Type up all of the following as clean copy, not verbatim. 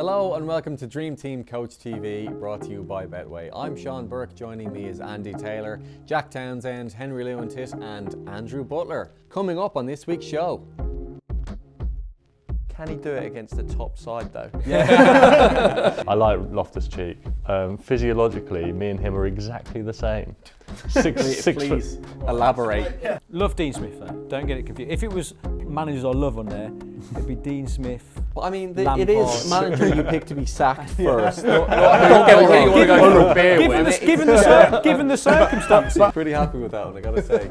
Hello and welcome to Dream Team Coach TV, brought to you by Betway. I'm Sean Burke, joining me is Andy Taylor, Jack Townsend, Henry Lewintit and Andrew Butler. Coming up on this week's show. Can he do it against the top side though? Yeah. I like Loftus-Cheek. Physiologically, me and him are exactly the same. Please elaborate. Love Dean Smith though, don't get it confused. If it was managers I love on there, it'd be Dean Smith. Well, I mean, it is manager you pick to be sacked first. Don't get me wrong. You want to go for a beer with. Given the circumstances. Pretty happy with that one, I gotta say.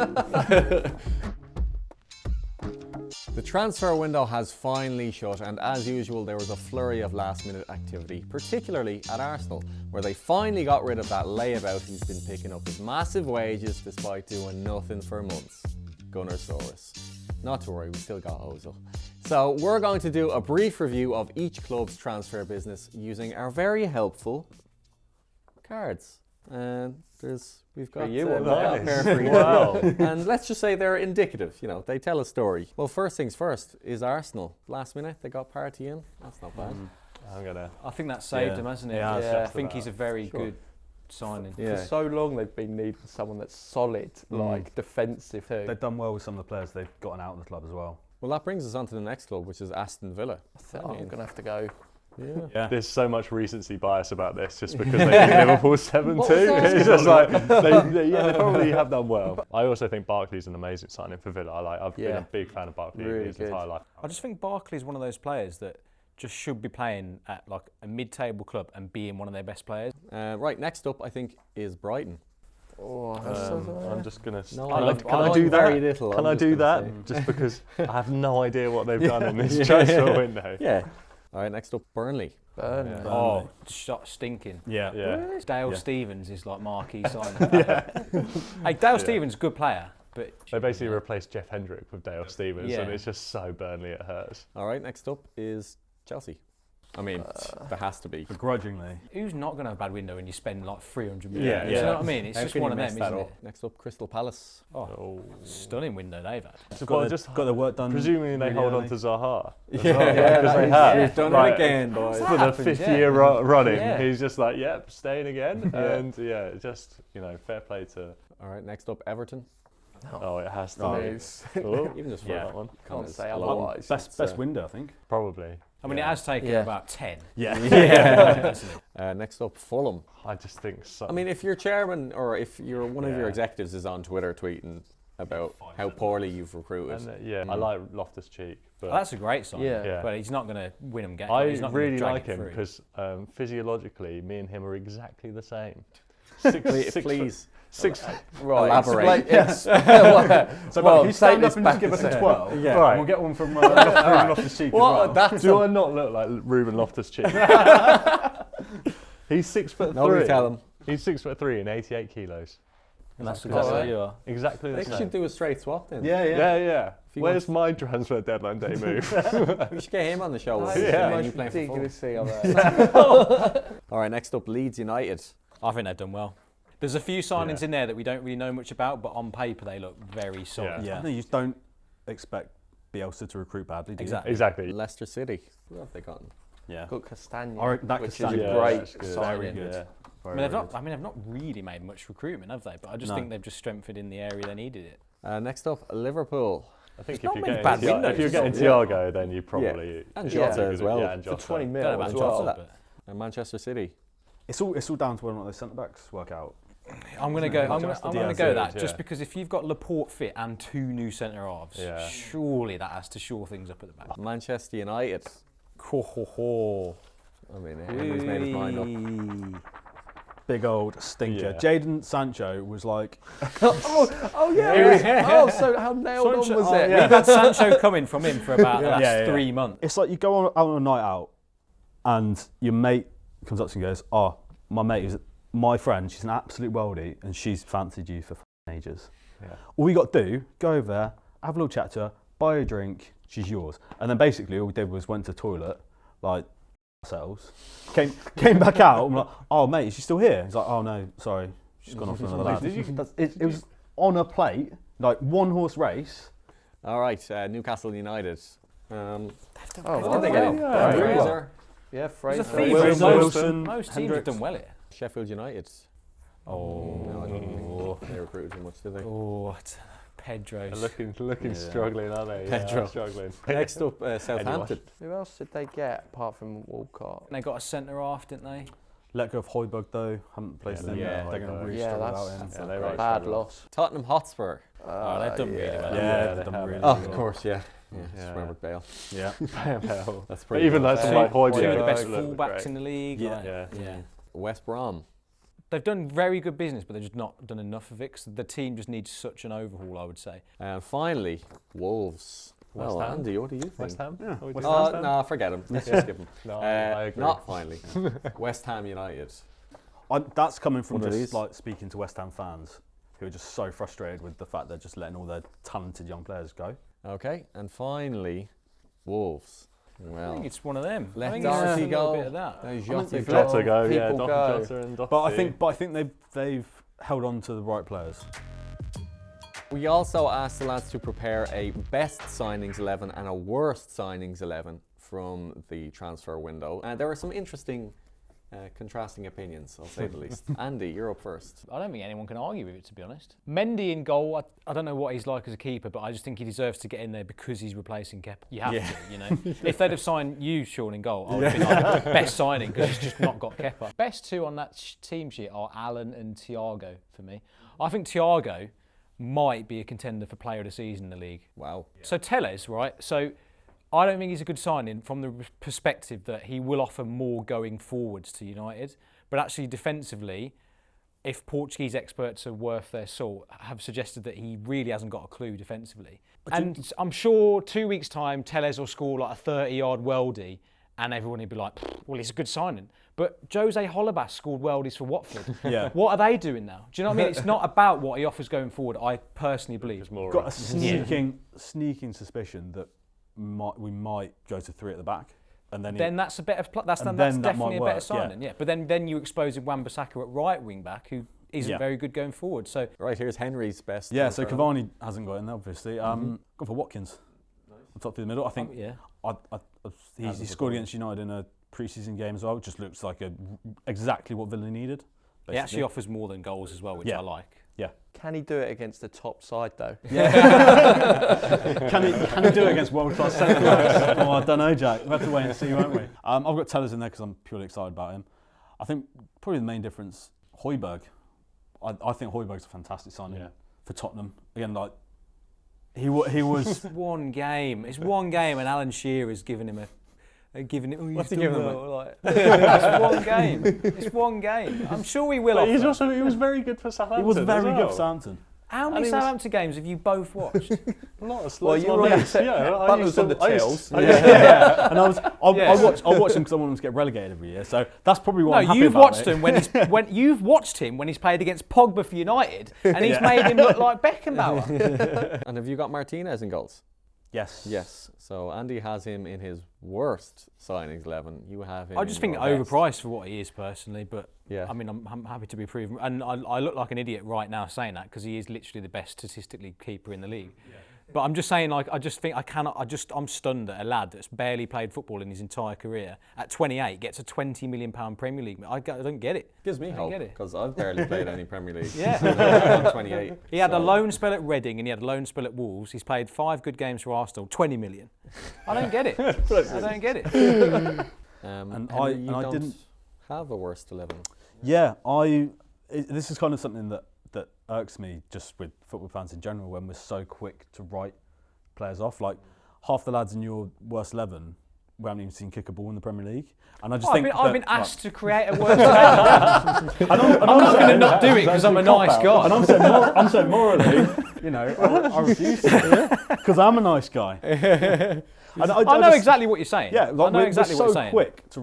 The transfer window has finally shut, and as usual there was a flurry of last-minute activity, particularly at Arsenal, where they finally got rid of that layabout who's been picking up his massive wages despite doing nothing for months. Gunnersaurus. Not to worry, we still got Ozil. So we're going to do a brief review of each club's transfer business using our very helpful cards. And we've got a pair for you. Wow. And let's just say they're indicative, you know, they tell a story. Well, first things first is Arsenal. Last minute, they got Partey in. That's not bad. I think that saved him, hasn't it? Yeah, I think he's a very good signing. For so long they've been needing someone that's solid, like defensive too. They've done well with some of the players they've gotten out of the club as well. Well, that brings us on to the next club, which is Aston Villa. I'm going to have to go. Yeah. There's so much recency bias about this just because they beat Liverpool 7-2. It's just like, they probably have done well. I also think Barkley's an amazing signing for Villa. I've been a big fan of Barkley his entire life. I just think Barkley's one of those players that just should be playing at like a mid-table club and being one of their best players. Right, next up I think is Brighton. I'm just going to... Can I do that? Can I do that? Just because I have no idea what they've done in this transfer window. Yeah. All right, next up, Burnley. Burnley. Oh, shot stinking. Yeah. Dale Stephens is like marquee signing. Hey, Dale Stephens, good player, but They basically replaced Jeff Hendrick with Dale Stephens, Yeah. and it's just so Burnley it hurts. All right, next up is Chelsea. I mean, there has to be. Begrudgingly. who's not going to have a bad window when you spend like 300 million? Yeah, You know what I mean? It's How just can one you of mess them, that isn't up? it? Next up, Crystal Palace. Oh, stunning window they've had. Got their work done. Presumably they really hold early. on to Zaha. Yeah, because they have. We've done it again, boys. For the fifth year running, Yeah. he's just like, yep, staying again. And just, fair play to... All right, next up, Everton. Oh, it has to be. Even just for Yeah. that one. Can't say It's otherwise. Best window, I think. Probably. I mean, it has taken about 10. Yeah. Next up, Fulham. I just think so. I mean, if your chairman or if you're one of your executives is on Twitter tweeting about how poorly you've recruited. And, I like Loftus-Cheek. But Well, that's a great sign. Yeah. But he's not going to win them games. I He's not gonna really drag like it him through. because physiologically, me and him are exactly the same. Please. Right. Elaborate. So you stand up and just give us a 12. Yeah. Right. We'll get one from Loftus-Cheek as well. Do I not look like Ruben Loftus-Cheek? He's 6'3". Nobody tell him. He's 6'3" and 88 kilos. And that's exactly what you are. Exactly the They same. should do a straight swap then. Yeah. he Where's my transfer deadline day move? We should get him on the show. You playing for Fulham. Ridiculously on that. All right, next up, Leeds United. I think they've done well. There's a few signings in there that we don't really know much about, but on paper they look very solid. Yeah. You just don't expect Bielsa to recruit badly, do you? Exactly. Leicester City. Who have they gotten? Yeah. Got Castagna, That which is Castagna, a great that's good. signing. Very good. Yeah. I mean, they've not really made much recruitment, have they? But I just think they've just strengthened in the area they needed it. Next up, Liverpool. I think not if many bad windows, you're getting is it? Thiago, then you probably... And Jota as well. Yeah, and For Jota. 20 Don't mil know about as Jota, well. but And Manchester City. It's all down to whether or not those centre backs work out. I'm going to go. I'm going to go that just yeah. because if you've got Laporte fit and 2 new centre halves, surely that has to shore things up at the back. Manchester United. I mean, Henry's made his mind up. Big old stinker. Yeah. Jadon Sancho was like... Oh yeah. So how nailed on was it? We've had Sancho coming from him for about the last 3 months. It's like you go out on a night out and your mate comes up to you and goes, oh, my mate is my friend, she's an absolute worldie and she's fancied you for ages. Yeah. All you got to do, go over there, have a little chat to her, buy her a drink, she's yours. And then basically all we did was went to the toilet, like ourselves, came back out and we're like, oh mate, is she still here? He's like, oh no, sorry, she's gone off to another lad. It was on a plate, like 1 horse race. All right, Newcastle United. Oh, What did they get? yeah. Fraser. Yeah, There's Fraser. a theme. Wilson, Most teams have Hendricks. done well here. Sheffield United. No, I don't think they recruited too much, did they? Oh, Pedro's. Looking struggling, are they? Pedro. Yeah, struggling. Next up, Southampton. Who else did they get apart from Walcott? They got a centre half, didn't they? Let go of Højbjerg though. Haven't placed him. yeah, They're going to really yeah, struggle that's, without him. that's they a bad struggle. loss. Tottenham Hotspur. Oh, they've done really well. Yeah, they they've done have. really Oh, well. of course, yeah. Yeah. Just remember Bale. Yeah. Well, That's but pretty even good. though someone like Two of the Højbjerg best looked fullbacks great. in the league. Yeah. like, Yeah. West Brom. They've done very good business, but they've just not done enough of it. 'Cause the team just needs such an overhaul, I would say. And finally, Wolves. West Well, Ham. Andy, what do you think? West Ham? Yeah. Are we doing Oh, West Ham? no, forget him. Let's just skip him. No, I agree. Not finally. West Ham United. That's coming from One of just these. like speaking to West Ham fans who are just so frustrated with the fact they're just letting all their talented young players go. Okay, and finally, Wolves. I Well, think it's one of them. I let think it's just a Doherty little go. bit of that. Jota if go. Jota go, yeah, People go. Jota and Doherty. But I think they've held on to the right players. We also asked the lads to prepare a best signings 11 and a worst signings 11 from the transfer window. And there were some interesting contrasting opinions, I'll say the least. Andy, you're up first. I don't think anyone can argue with it, to be honest. Mendy in goal, I don't know what he's like as a keeper, but I just think he deserves to get in there because he's replacing Kepa. You have to, you know. If they'd have signed you, Sean, in goal, I would have been like, best signing because he's just not got Kepa. Best two on that team sheet are Allen and Thiago for me. I think Thiago might be a contender for player of the season in the league. Wow. So Telles, right? So I don't think he's a good signing from the perspective that he will offer more going forwards to United. But actually defensively, if Portuguese experts are worth their salt, have suggested that he really hasn't got a clue defensively. And I'm sure 2 weeks' time, Telles will score like a 30-yard worldie and everyone will be like, well, he's a good signing. But Jose Holebas scored worldies for Watford. Yeah. What are they doing now? Do you know what I mean? It's not about what he offers going forward, I personally believe. It's more Got a sneaking suspicion that we might go to three at the back, and then That's a better. That's and that's then that definitely a might better work, signing. Yeah. But then you expose Wan-Bissaka at right wing back, who isn't very good going forward. So Right, here's Henry's best. yeah. So transfer. Cavani hasn't got in there, obviously. Gone for Watkins. On top through the middle. I think yeah. he scored against United in a pre-season game as well. It just looks like exactly what Villa needed. He actually offers more than goals as well, which I like. Yeah. Can he do it against the top side though? Can he do it against world-class centre backs? Oh, I don't know, Jack. We'll have to wait and see, won't we? I've got Tellers in there because I'm purely excited about him. I think probably the main difference, Højbjerg. I think Højbjerg's a fantastic signing for Tottenham. Again, like he was. It's one game, and Alan Shearer's given him What's he giving him? Like, it's one game. It's one game. I'm sure we will. But he was very good for Southampton. He was very as well. good for Southampton. How many Southampton games have you both watched? Not as Well, as you my were on mates. the- Yeah, Butler's on the tails. And I watch him because I want him to get relegated every year. So that's probably what I'm happy you've about, watched mate. him you've watched him when he's played against Pogba for United, and he's made him look like Beckenbauer. And have you got Martinez in goals? Yes. Yes. So Andy has him in his worst signings 11. You have him. I just in think your best. overpriced for what he is personally, but Yeah. I mean, I'm happy to be proven. And I look like an idiot right now saying that because he is literally the best statistically keeper in the league. But I'm just saying, like, I just think I'm stunned that a lad that's barely played football in his entire career at 28 gets a £20 million Premier League. I don't get it. Gives me hope get it. because I've barely played any Premier League. Yeah. I'm 28. He had a so- loan spell at Reading and he had a loan spell at Wolves. He's played 5 good games for Arsenal, 20 million. I don't get it. I don't get it. And Henry, I you didn't have a worst 11. Yeah, this is kind of something that irks me just with football fans in general when we're so quick to write players off. Like half the lads in your worst 11 we haven't even seen kick a ball in the Premier League, and I just think I've been asked to create a worst 11. I'm not going to not do it because I'm a nice guy. And I'm saying morally, you know, I refuse to because I'm a nice guy. And I know exactly what you're saying. Yeah, like I know exactly we're what you're so saying. quick to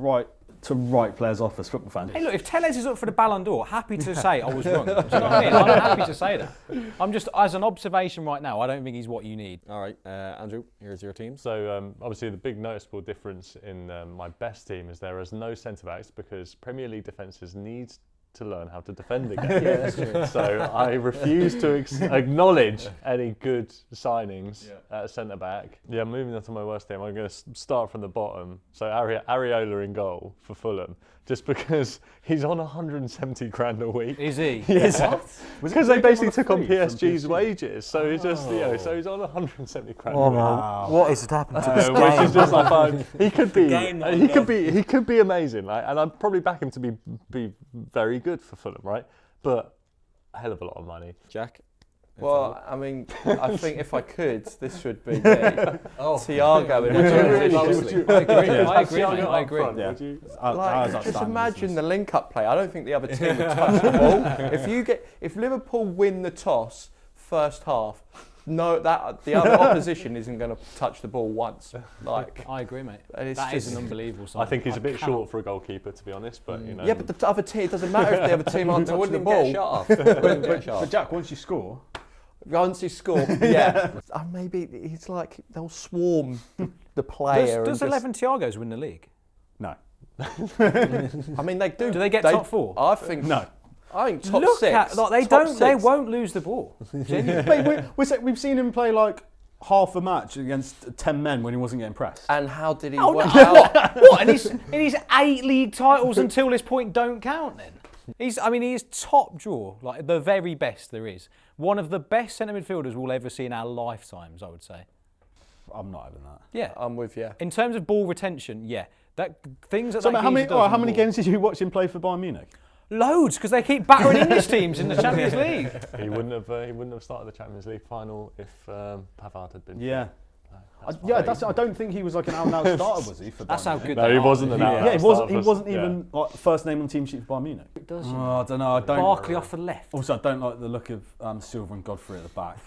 write players off as football fans. Hey, look, if Tellez is up for the Ballon d'Or, happy to say I was wrong. Do you know what I mean? I'm happy to say that. I'm just, as an observation right now, I don't think he's what you need. All right, Andrew, here's your team. So obviously the big noticeable difference in my best team is there is no centre-backs because Premier League defences need to learn how to defend again. So I refuse to acknowledge any good signings at centre back. Yeah, moving on to my worst team, I'm going to start from the bottom. So Areola in goal for Fulham, just because he's on 170 grand a week. Is he? Yes. Because they basically took on PSG's wages, so he's just so he's on 170 grand. Oh a week. wow! What is happening to this game? Which is just like he could be amazing, like, and I'd probably back him to be very good for Fulham, right? But a hell of a lot of money. Jack? Well, I mean, I think if I could, this would be me. Thiago in I agree. Like, just imagine the link-up play. I don't think the other team would touch the ball. If Liverpool win the toss first half, no, that the other opposition isn't going to touch the ball once. Like, I agree, mate. That is an unbelievable sign. I think he's a bit short for a goalkeeper, to be honest. But you know. Yeah, but the other team, it doesn't matter if the other team aren't touching the ball. But Jack, once you score, once you score, yeah. Maybe it's like they'll swarm the player. Does 11 Thiagos win the league? no. I mean, they do. Do they get top 4? I think No. I think top Look 6. at, like, they top don't. They 6. won't lose the ball. Mate, we've seen him play like half a match against 10 men when he wasn't getting pressed. And how did he? What? And his 8 league titles until this point don't count. Then he is top draw, like the very best there is. One of the best centre midfielders we'll ever see in our lifetimes, I would say. I'm not having that. Yeah, I'm with you. in terms of ball retention, yeah, things that. So that how geezer many does on how the many ball- games did you watch him play for Bayern Munich? Loads, because they keep battering English teams in the Champions League. He wouldn't have started the Champions League final if Pavard had been. Yeah. That's I don't think he was like an out-and-out starter, was he? For That's Bayern how Munich? good. No, they he are. wasn't an out-and-out Yeah, starter. he wasn't even like first name on the team sheet for Bayern Munich. It does. I don't know. I don't. Barkley off the left. Also, I don't like the look of Silva and Godfrey at the back.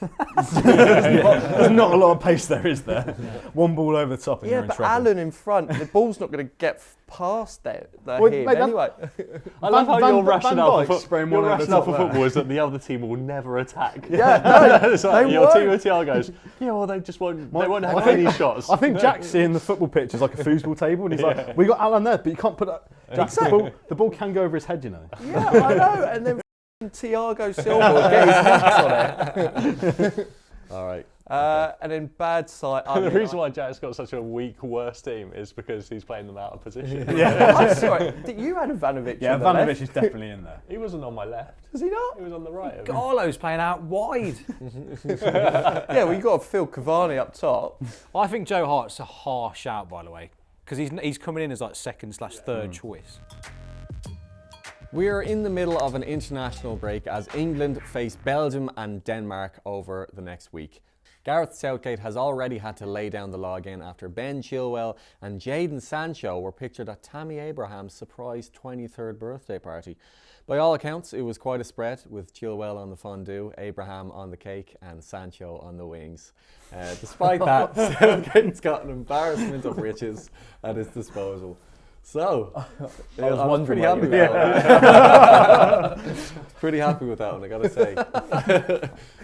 There's not a lot of pace there, is there? One ball over the top and you're in but trouble. Alan in front, the ball's not going to get past him Mate, anyway. I love how your Van rationale Dijk spraying your one over the rationale top for there. football is that the other team will never attack. Yeah, no, It's like they your won't. team with Thiago's. Yeah, well, they just won't. They won't have any shots. I think Jack's seeing the football pitch as like a foosball table, and he's like, "We got Alan there, but you can't put that." Jack, the ball can go over his head, you know. Yeah, I know. And then Thiago Silva will get his hands on it. All right. And then bad side. The reason why Jack's got such a weak worst team is because he's playing them out of position. I'm sorry. You had Ivanovic. Yeah, on the Ivanovic left. is definitely in there. He wasn't on my left. Is he not? He was on the right. Garlo's playing out wide. Yeah, well, you got to Phil Cavani up top. I think Joe Hart's a harsh shout, by the way, because he's coming in as like second/third choice. We are in the middle of an international break as England face Belgium and Denmark over the next week. Gareth Southgate has already had to lay down the law again after Ben Chilwell and Jadon Sancho were pictured at Tammy Abraham's surprise 23rd birthday party. By all accounts, it was quite a spread, with Chilwell on the fondue, Abraham on the cake and Sancho on the wings. Despite that, Southgate's got an embarrassment of riches at his disposal. So, I was pretty happy with that one. Pretty happy with that one, I gotta say.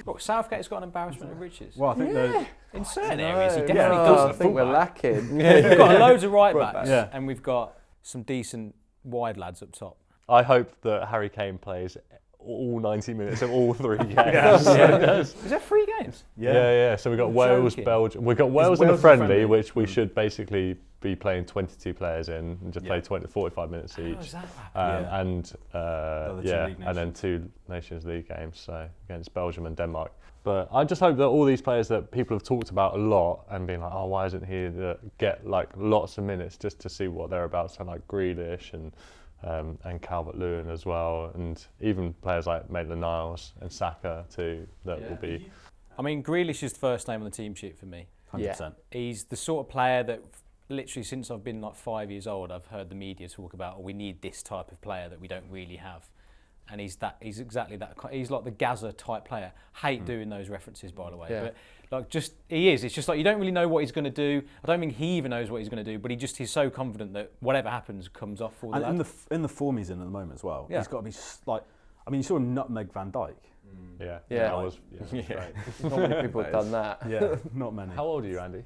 Look, Southgate's got an embarrassment of riches. Well, I think In certain areas, he definitely I does. think we're lacking. We've got loads of right backs, Yeah. and we've got some decent wide lads up top. I hope that Harry Kane plays all 90 minutes of all 3 games. Is there 3 games? Yeah. So we've got Wales, joking. Belgium. We've got Wales in the Wales friendly, which we should basically be playing 22 players in and just Yeah. play 45 minutes How each. does that happen? And other two league and then 2 Nations League games, so against Belgium and Denmark. But I just hope that all these players that people have talked about a lot and being like, oh, why isn't he that get like lots of minutes just to see what they're about, so like Grealish and Calvert-Lewin as well, and even players like Maitland-Niles and Saka too, that will be. I mean, Grealish is the first name on the team sheet for me. 100%. He's the sort of player that literally since I've been like 5 years old, I've heard the media talk about, oh, we need this type of player that we don't really have. And he's exactly that. He's like the Gaza type player. Hate doing those references, by the way. Yeah. But like, he is. It's just like you don't really know what he's going to do. I don't think he even knows what he's going to do. But he's so confident that whatever happens comes off for the And lad. in the form he's in at the moment as well, Yeah. he's got to be like. I mean, you saw Nutmeg Van Dijk. Yeah. Yeah. That was, yeah. Yeah. Not many people have done that. Yeah, not many. How old are you, Andy?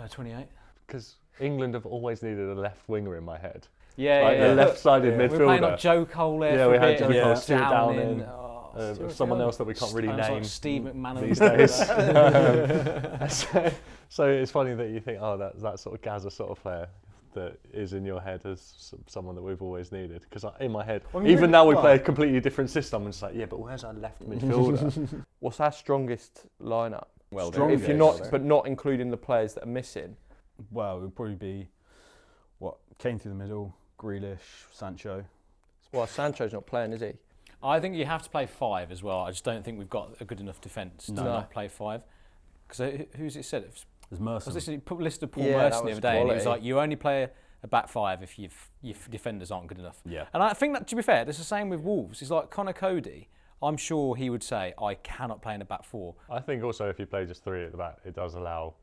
28. Because England have always needed a left winger in my head. A left-sided midfielder. We were playing like Joe Cole there. Yeah, for we a had bit, Joe Cole, Stuart Downing. Someone else that we can't really name like Steve McManaman these days. So it's funny that you think, that sort of Gaza sort of player that is in your head as someone that we've always needed. Because in my head, even now we play a completely different system, and it's like, but where's our left midfielder? What's our strongest lineup? Well, if you're not including the players that are missing. Well, it would probably be Kane through the middle, Grealish, Sancho. Well, Sancho's not playing, is he? I think you have to play 5 as well. I just don't think we've got a good enough defence to not play 5. Because who's it said? There's Merson. I was listed Paul Merson the other day, and he was like, you only play a back 5 if your defenders aren't good enough. Yeah. And I think that, to be fair, it's the same with Wolves. It's like Connor Cody. I'm sure he would say, I cannot play in a back 4. I think also if you play just 3 at the back, it does allow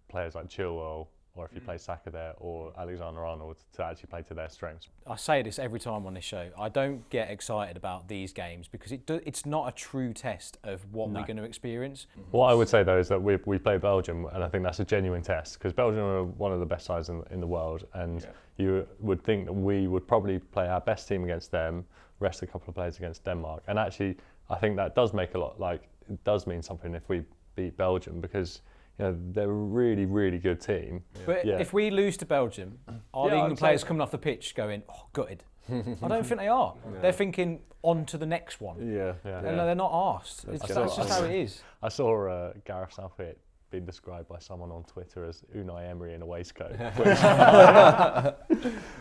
players like Chilwell, or if you play Saka there, or Alexander-Arnold to actually play to their strengths. I say this every time on this show. I don't get excited about these games because it's not a true test of what we're going to experience. What I would say though is that we play Belgium, and I think that's a genuine test because Belgium are one of the best sides in the world, and you would think that we would probably play our best team against them, rest a couple of players against Denmark, and actually I think that does make it does mean something if we beat Belgium because they're a really, really good team. But if we lose to Belgium, are the England players coming off the pitch going, gutted? I don't think they are. Yeah. They're thinking, on to the next one. Yeah. And they're not arsed. That's just how it is. I saw Gareth Southgate being described by someone on Twitter as Unai Emery in a waistcoat.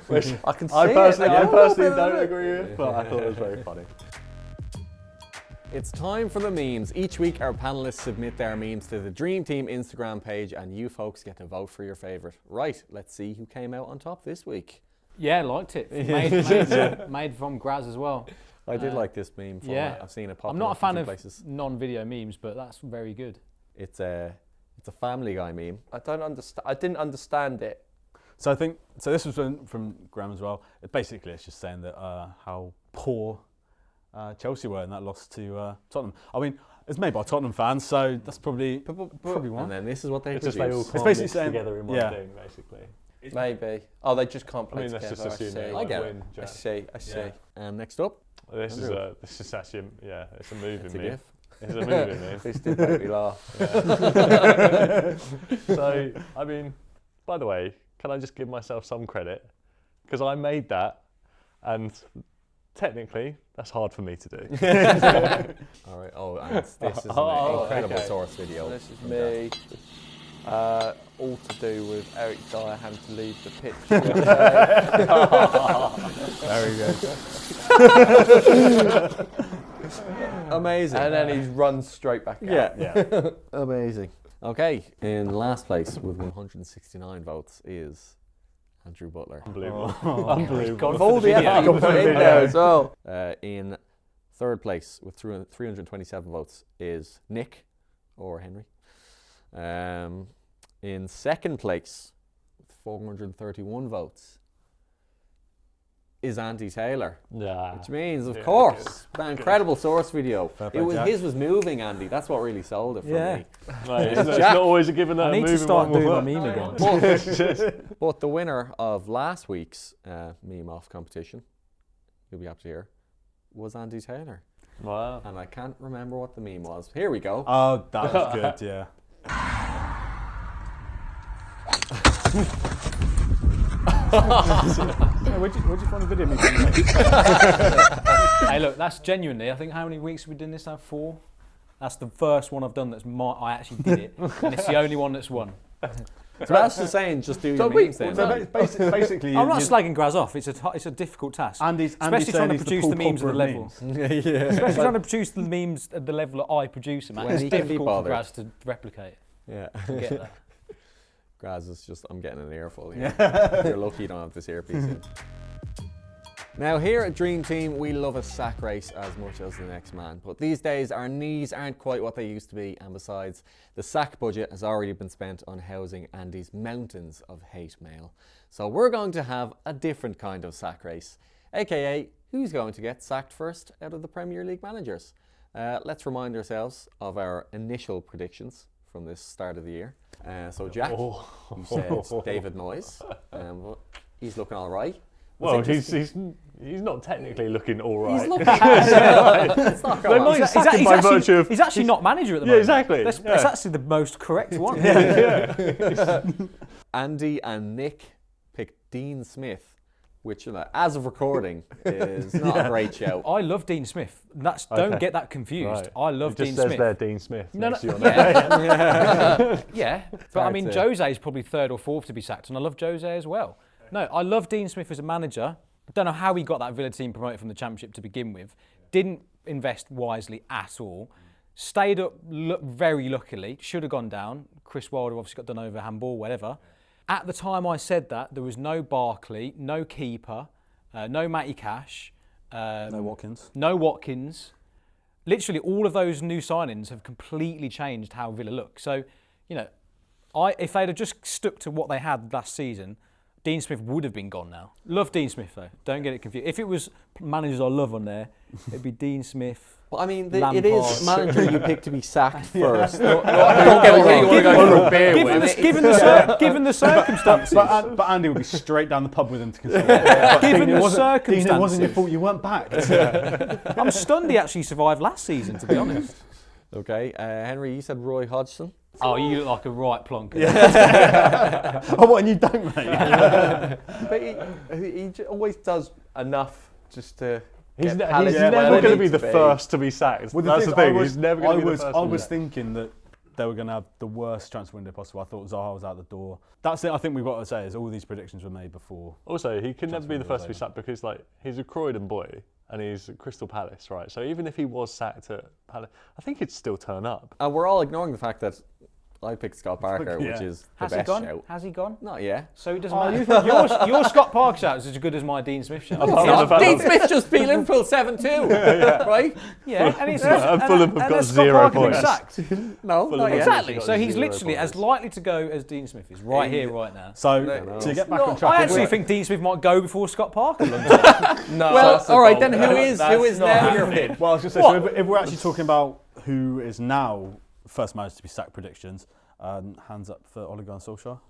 which I can see I personally don't agree with, but I thought it was very funny. It's time for the memes. Each week our panellists submit their memes to the Dream Team Instagram page and you folks get to vote for your favourite. Right, let's see who came out on top this week. Yeah, liked it. Made from Graz as well. I did like this meme format. I've seen it pop up. I'm not a fan of places. non-video memes, but that's very good. It's a Family Guy meme. I didn't understand it. So this was from Graham as well. Basically, it's just saying that how poor Chelsea were in that loss to Tottenham. I mean, it's made by Tottenham fans, so that's probably one. And then this is what they produce. They all can't mix together in one thing, basically. Maybe. Oh, they just can't play together. Let's just assume I get it. I see. And next up, this is actually it's a moving meme. GIF. It's a moving meme. This did make me laugh. So, I mean, by the way, can I just give myself some credit? Because I made that, and technically, that's hard for me to do. All right. Oh, and this is an incredible source video. This is me. All to do with Eric Dyer having to leave the pitch. Very good. Amazing. And then he's run straight back out. Yeah. Amazing. Okay, in last place with 169 votes is Andrew Butler. Unbelievable. Unbelievable. With all the effort you put in there as well. In third place with 327 votes is Nick or Henry. In second place with 431 votes is Andy Taylor. Yeah. Which means, of course, that incredible source video. His was moving, Andy. That's what really sold it for me. Right, it's not always a given that I need to start doing my meme again. But the winner of last week's meme off competition, you'll be happy to hear, was Andy Taylor. Wow. And I can't remember what the meme was. Here we go. Oh, that was good, yeah. Where'd you find the video meme? Hey, look, that's genuinely, I think, how many weeks have we done this now? 4? That's the first one I've done I actually did it, and it's the only one that's won. So that's just saying, just do your memes then. So basically, I'm not slagging Graz off. It's a difficult task. Especially trying to produce the memes at the level. Especially trying to produce the memes at the level that I produce them at. It's difficult for Graz to replicate. Yeah. Get that. Graz is just, I'm getting an earful here. You're lucky you don't have this earpiece in. Now here at Dream Team, we love a sack race as much as the next man. But these days, our knees aren't quite what they used to be. And besides, the sack budget has already been spent on housing Andy's mountains of hate mail. So we're going to have a different kind of sack race. AKA, who's going to get sacked first out of the Premier League managers? Let's remind ourselves of our initial predictions from this start of the year. So Jack, you said David Moyes. He's looking all right. Well, he's not technically looking all right. He's looking it's not They might sack him by virtue of... He's actually not manager at the moment. Exactly. That's actually the most correct one. Andy and Nick picked Dean Smith, which, as of recording, is not a great show. I love Dean Smith. Don't get that confused. Right. I love Dean Smith. It just says there Dean Smith. No, next to your yeah. name. Yeah, but I mean, Jose is probably third or fourth to be sacked, and I love Jose as well. No, I love Dean Smith as a manager. I don't know how he got that Villa team promoted from the Championship to begin with. Didn't invest wisely at all. Stayed up very luckily. Should have gone down. Chris Wilder obviously got done over handball, whatever. At the time I said that, there was no Barkley, no keeper, no Matty Cash. No Watkins. No Watkins. Literally all of those new signings have completely changed how Villa look. So, if they'd have just stuck to what they had last season, Dean Smith would have been gone now. Love Dean Smith though. Don't get it confused. If it was managers I love on there, it'd be Dean Smith. Well, I mean, it is manager you pick to be sacked first. Don't get me wrong. You want to go for a beer with. Given the circumstances. But Andy would be straight down the pub with him to consult. Given the circumstances. Dean, it wasn't your fault you weren't back. I'm stunned he actually survived last season, to be honest. Okay, Henry, you said Roy Hodgson. Oh, you look like a right plonker. Oh, what, and you don't, mate? But he always does enough just to. He's get never Palace where going to they be need the to first to be sacked. Well, that's the thing. He's never going to be the first. I was thinking that they were going to have the worst transfer window possible. I thought Zaha was out the door. That's it. I think we've got to say is all these predictions were made before. Also, he can never be the first to be sacked because, he's a Croydon boy and he's at Crystal Palace, right? So even if he was sacked at Palace, I think he'd still turn up. We're all ignoring the fact that I picked Scott Parker, which is the Has best he gone? shout. Has he gone? Not yet. So it doesn't matter. Your Scott Parker shout is as good as my Dean Smith shout. Dean Smith just beat Liverpool 7-2, right? Yeah, and he's And Fulham have got 0 Scott Parker points. been sacked. No, not yet. Exactly. So he's 0 literally points. as likely to go as Dean Smith is right here, right now. So to get back on track, I actually think Dean Smith might go before Scott Parker. No. Well, all right, then who is now your pick? Well, I was going to say, so if we're actually talking about who is now first manager to be sacked predictions, hands up for Ole Gunnar Solskjaer.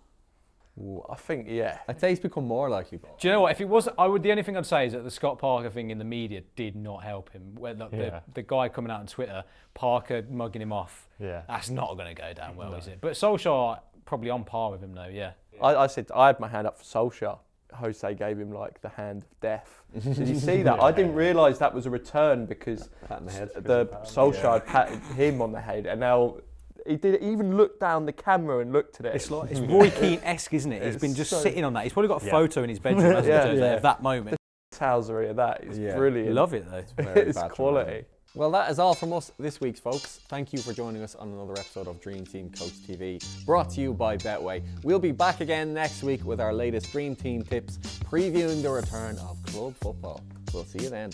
Ooh, I think, yeah. I'd say he's become more likely. Do you know what? If it was, the only thing I'd say is that the Scott Parker thing in the media did not help him. Where the guy coming out on Twitter, Parker mugging him off. Yeah. That's not going to go down well, is it? But Solskjaer probably on par with him though. Yeah. I said I had my hand up for Solskjaer. Jose gave him the hand of death. Did you see that? I didn't realise that was a return because the Solskjaer had patted him on the head, and now he didn't even look down the camera and looked at it. It's Roy Keane-esque, isn't it? He's been just sitting on that. He's probably got a photo in his bedroom of that moment. The Towsery of that is brilliant. Love it though. It's quality. Well, that is all from us this week, folks. Thank you for joining us on another episode of Dream Team Coach TV, brought to you by Betway. We'll be back again next week with our latest Dream Team tips, previewing the return of club football. We'll see you then.